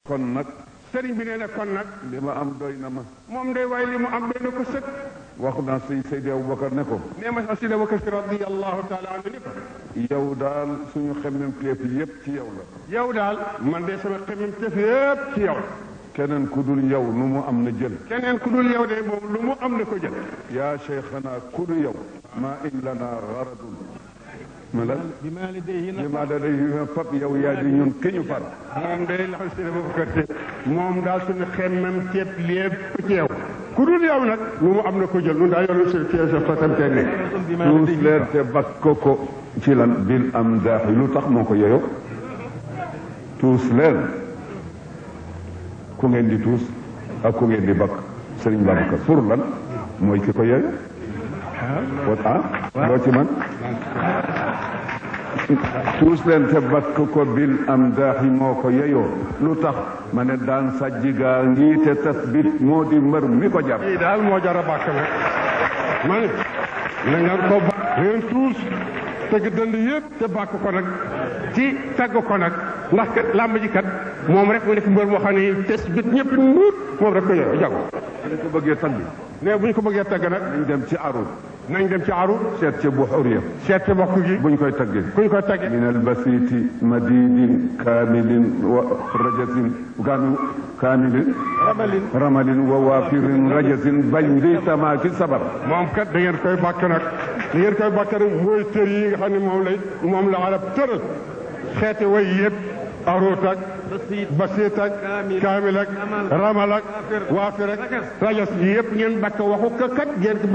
kon nag sëriñ bi nee na kon nag li ma am doy na ma. moom day waaye li mu am doy na ko sëkk. wax naa Seydi Aboubacar ne ko. nee ma sax Seydi Aboubacar radiyallahu taala anhu ni ko. yow daal suñu xemmem teef yépp ci yow la. yow daal man de sama xemmem teef yépp ci yow. keneen ku dul yow lu mu am na jël. keneen ku dul yow de moom lu mu am na ko jël. yaa cheikhana ku dul yow. maa in lana garadun. ma la bi ma la day fab yow yaa di ñun ki ñu far. moom day la Seydi Aboubacar te moom daal suñu xemmem teef lépp ci yow. ku dul yow nag lu mu am na ko jël ñun daal yow ci sa fatam te nekk. tuus leer te bakko ko ci lan bil am daaxi lu tax moo ko yeyoo. tuus leen ku ngeen di tuus ak ku ngeen di bakk Serigne Babacar pour lan mooy ki ko yeyoo. loo ci man tuus leen te bakk ko bil am daaxi moo ko yeyoo lu tax ma ne daan sajjigaa ngi te tasbit moo di mbër mi ko jar. lii daal moo jar a bàkk nag ma ne na ngeen ko ba ngeen tuus tëgg dënd yëpp te bàkk ko nag ci tagg ko nag ndax kat làmb ji kat moom rek mu nekk mbër moo xam ne tasbit ñëpp nuut moom rek ko yeyoo jago dañ ko bëggee tagg ne bu ñu ko bëggee tagg nag nañ dem ci arut nañ dem ci aru seet ci buxuriya seet ci bokk gi buñ koy taggee kuñ koy taggee min albasiti madidin kaamilin wa rajasin kaamilin ramalin wa waafirin rajasin bañ di tamaaki sabar moom kat da ngeen koy bàkk nag da ngeen koy bàkk nag mooy tër yi nga xam ne moom la arab tëral xeeti way yëpp aruut ak basiit ak kaamil ak ramal ak waafir ak rajas yi yëpp ngeen bàkk waxu ko kat ngeen ko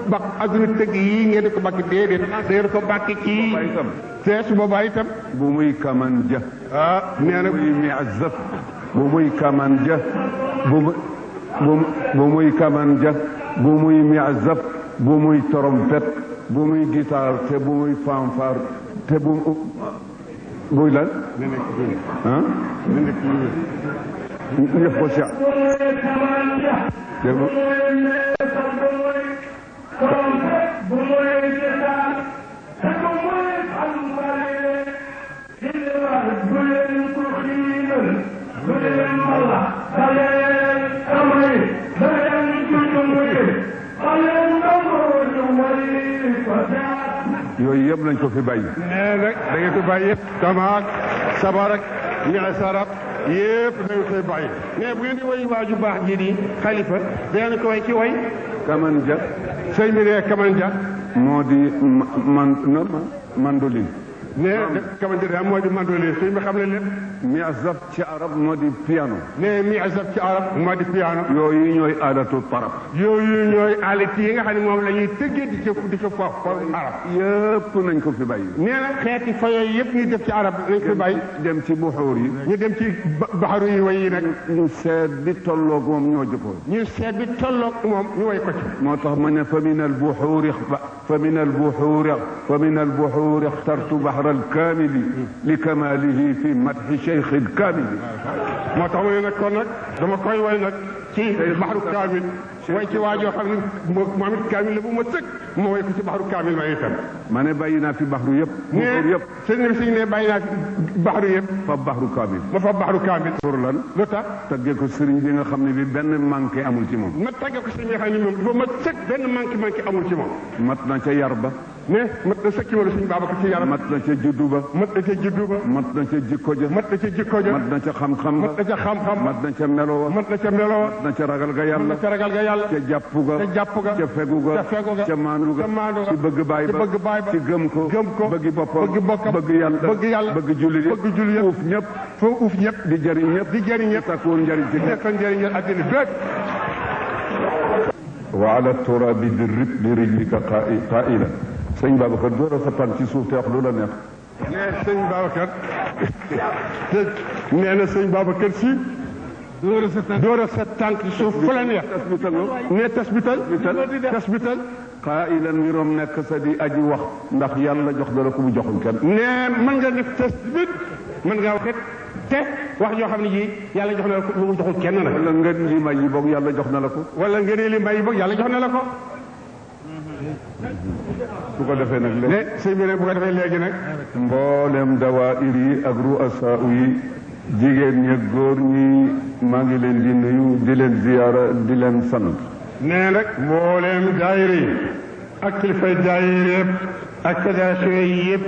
bàkk adduna tëgg yi ngeen di ko bàkk déedéet da ngeen ko bàkk ci te su boobaa itam bu muy kaman ja nee na muy miazaf bu muy kaman ja bu muy kaman ja bu muy miazaf bu muy trompette bu muy guitare te bu muy fanfare te bu buy lan ah ñëpp ko si yooyu yëpp nañ ko fi bàyyi. nee nag da ngeen fi bàyyi yëpp tamaak sabar ak ñaasarab yëpp da ngeen koy bàyyi. mais bu ngeen di woy waaju baax ji di xalifa da ngeen ko way ci way. kaman ja. sëñ bi ne kaman ja. moo di mandoline. ne kaman ja moo di mandoline sëñ bi xam ne lépp. miazaf ci arab moo di piano. ne miazaf ci arab moo di piano. yooyu ñooy aadatu tarab. yooyu ñooy alit yi nga xam ne moom la ñuy tëggee di ca foofu arab. yëpp nañ ko fi bàyyi. nee na xeeti fa yooyu yëpp ñu def ci arab nañ ko fi bàyyi. dem ci buxuur yi. ñu dem ci baxaru yi way yi nag. ñu seet bi tolloog moom ñoo jëkkoon. ñu seet bi tolloog moom ñu way ko ci. moo tax ma ne fa min albuxuuri ixtartu baxra alkaamili li kamaalihi fi madxi cheikh alkaamili. moo tax ma ne nag kon nag dama koy way nag ci baxru kaamil way ci waajoo xam ne moom it kaamil la bu ma sëkk ma way ko ci baxru kaamil ma itam. ma ne bàyyi naa fi baxru yëpp. buxuur yëpp sëñ ne bàyyi naa fi baxru yëpp. fa baxru kaamil. ma fa baxru kaamil. pour lan. lu tax tagge ko sëriñ bi nga xam ne bi benn manqué amul ci moom. ma tagge ko sëriñ bi nga xam ne moom dafa ma sëkk benn manqué amul ci moom. mat na ca yar ba. ne mat na sëkki wala suñu Babacar ci yaram. mat na ca juddu ba. mat na ca juddu ba. mat na ca jikko ja. mat na ca jikko ja. mat na ca xam-xam ba. mat na ca xam-xam. mat na ca melo wa. mat na ca melo wa. mat na ca ragal ga yàlla. mat na ca ragal ga yàlla. ca jàpp ga. ca jàpp ga. ca fegu ga. ca fegu ga. ca maandu ga. ca maandu ga. ci bëgg baay ba. ci bëgg baay ba. ci gëm ko. gëm ko. bëgg boppam. bëgg bokkam. bëgg yàlla. bëgg yàlla. bëgg julli yi. bëgg julli yëpp. uuf ñëpp. foo uuf ñëpp. di jëriñ ñëpp. di jëriñ ñëpp. sakkoon njëriñ ci ñëpp. sakkoon njëriñ ñëpp addina bépp. wa ala turabi bi rijlika qaila sëñ Babacar door a sa tànk ci suuf te wax lu la neex. nee sëñ Babacar nee na sëñ Babacar si. door a sa tànk ci suuf fu la neex. nee tasbital. qaa'ilan ngirom nekk sa di aji wax ndax yàlla jox dara ku mu joxul kenn. nee mën nga def tasbit mën ngaa wax te wax joo xam ne ji yàlla jox na la ko lu mu joxul kenn nag. wala ngeen li may yi boog yàlla jox na la ko. wala ngeen li may yi boog yàlla jox na la ko. su ko defee nag léegi. sëñ bi nag bu ko defee léegi nag. mboolem dawaayir yi ak ru'asaa yi jigéen ñi góor ñi maa ngi leen di nuyu di leen ziyaara di leen sant. nee nag mbooleem daayira yi ak kilifay daayira yëpp ak fédération yi yëpp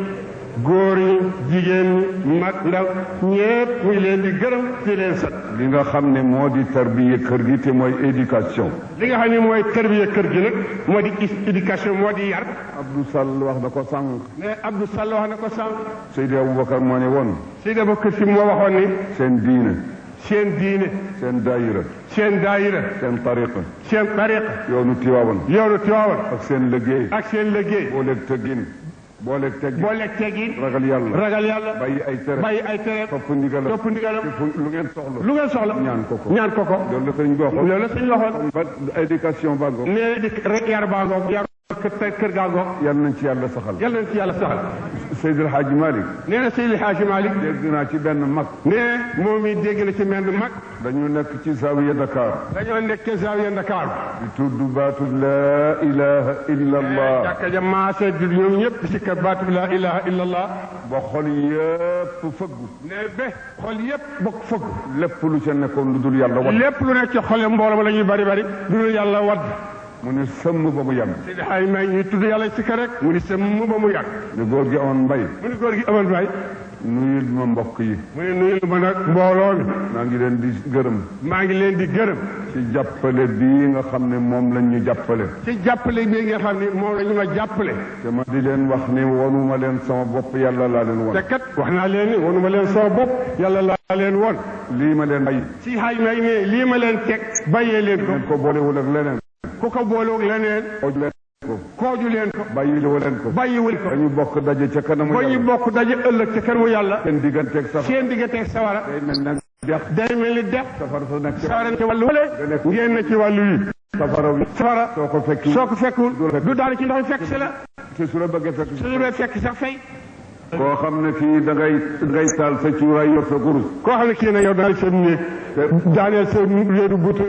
góor yi jigéen ñi mag ndaw ñëpp muy leen di gërëm di leen sant. li nga xam ne moo di tarbiya kër gi te mooy éducation. li nga xam ne mooy tarbiya kër gi nag moo di éducation moo di yar. Abdou Sall wax na ko sànq. mais Abdou Sall wax na ko sànq. Seydi Aboubacar moo ne woon. Seydi Aboubacar si moo waxoon ni. seen diine. seen diine. seen daayira. seen daayira. seen tariqa. seen tariqa. yoonu Tiwaawan. yoonu Tiwaawan. ak seen liggéey. ak seen liggéey. booleeg teggin. booleeg teggin. ragal yàlla. ragal yàlla. bàyyi ay tere. bàyyi ay tere. topp ndigalam. topp ndigalam. lu ngeen soxla. lu ngeen soxla. ñaan ko ko. ñaan ko ko. loolu la sëñ waxoon. loolu la sëñ waxoon. ba éducation baa ngoog. nee di rek yar baa ngoog. yar kër gaa ngoog. yal nañ ci yàlla saxal. yal nañ ci yàlla saxal. Seydil Hadji Malick. nee na Seydil Hadji Malick. dégg naa ci benn mag. nee moom mi dégg na ci benn mag. dañu nekk ci Zawiya Dakar. dañoo nekk ci Zawiya Dakar. di tudd baatu laa ilaha illa allah. jàkka ja maase di ñoom ñëpp ci kër baatu laa ilaha illa allah. ba xol yëpp fëggu. nee ba xol yëpp bokk fëggu. lépp lu ca nekkoon lu dul yàlla wadd. lépp lu nekk ci xole mbooloo ma la ñuy bari bari lu dul yàlla wadd. mu ne sëmm ba mu yàgg. Seydi Hadji Malick ñuy tudd yàlla ci kër rek. mu ni sëmm ba mu yàgg. ne góor gi amoon mbay. mu ni góor gi amoon mbay. nuyul ma mbokk yi. mu ne nuyul ma nag mbooloo mi. maa ngi leen di gërëm. maa ngi leen di gërëm. ci jàppale bii nga xam ne moom lañ ñu jàppale. ci jàppale bii nga xam ne moom la ñu ma jàppale. te ma di leen wax ni wonuma leen sama bopp yàlla laa leen won. te kat wax naa leen ni wonuma leen sama bopp yàlla laa leen won. lii ma leen bàyyi. si Hadji Malick ne lii ma leen teg bàyyee leen ko. ngeen ko boolewul ak leneen. ku ko boolewul leneen. kooju leen ko. kooju leen ko. bàyyiwu leen ko. bàyyiwul ko. dañu bokk daje ca kanamu ba yàlla. ñu bokk daje ëllëg ca kanamu yàlla. seen digganteeg safara. seen digganteeg sawara. day mel ne dex. day mel ni dex. safara sa nekk. sawara ci wàllu wale. ngeen na ci wàllu yi. safara soo ko fekkul du daal ci ndox fekk si la. te su la bëggee fekk. su la fekk sax fay. koo xam ne kii da ngay taal sa cuuraay yor sa kurus. koo xam ne kii nag yow daal sa néeg. daaneel sa wéeru butu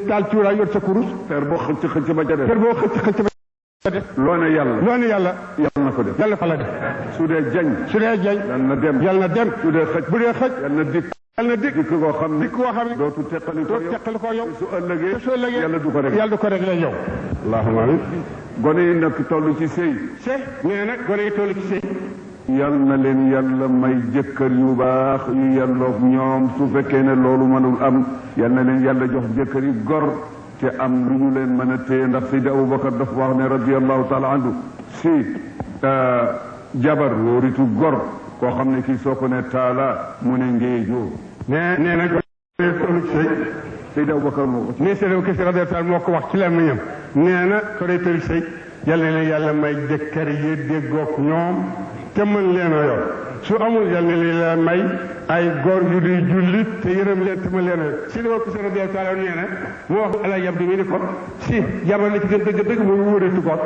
taal cuuraay yor sa kurus. fer boo xëcc ba ca def. fer boo xëcc ba ca def. loo ne yàlla. yàlla na ko def. yàlla fa la def. su dee jañ. yal na dem. su dee xëcc. bu dee xëcc. yal na dikk. dikk koo xam ne. dootu teqali ko yow. su ëllëgee. yàlla du ko réglé yow. allahumma amiin. gone yi nag toll ci sëy. nee nag gone yi toll ci sëy. yal na leen yàlla may jëkkër yu baax yu yelloog ñoom su fekkee ne loolu mënul am yal na leen yàlla jox jëkkër yu gor te am lu ñu leen mën a téye ndax Seydi Aboubacar dafa wax ne radiyallahu taala anhu si jabar wóoritu gor koo xam ne kii soo ko ne taala mu ne ngéejoo. nee na gone yi toll ci sëy. Seydi Aboubacar moo ko ci. nee Seydi Aboubacar radiyallahu moo ko wax ci làmmiñam. nee na gone yi toll ci sëy yal na leen yàlla may jëkkër yi déggoog ñoom. te mën leen a yor su amul yal na leen may ay góor yu di jullit te yërëm leen te mën leen a yor si dama ko seen radiyallahu taala nee na moo wax ala yab di mi ni ko si jabar li ci gën dëgg muy wóoreetu ko